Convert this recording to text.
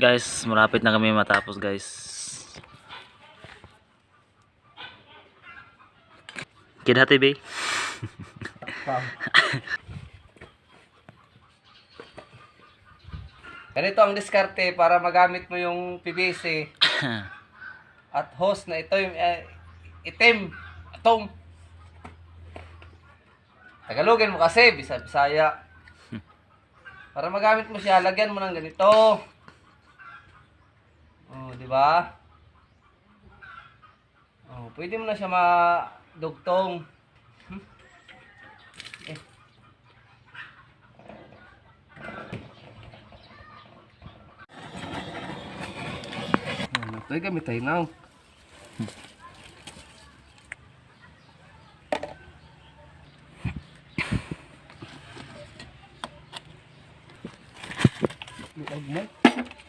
Guys, malapit na kami matapos guys. Kidhati be. Ganito ang diskarte para magamit mo yung PVC at hose na ito yung itim, atong. Tagalogin mo kasi, Bisaya. Para magamit mo siya, lagyan mo ng ganito. Oh, di ba? Oh, pwede mo na siya madugtong. Eh. Ito ay gamit tayo now.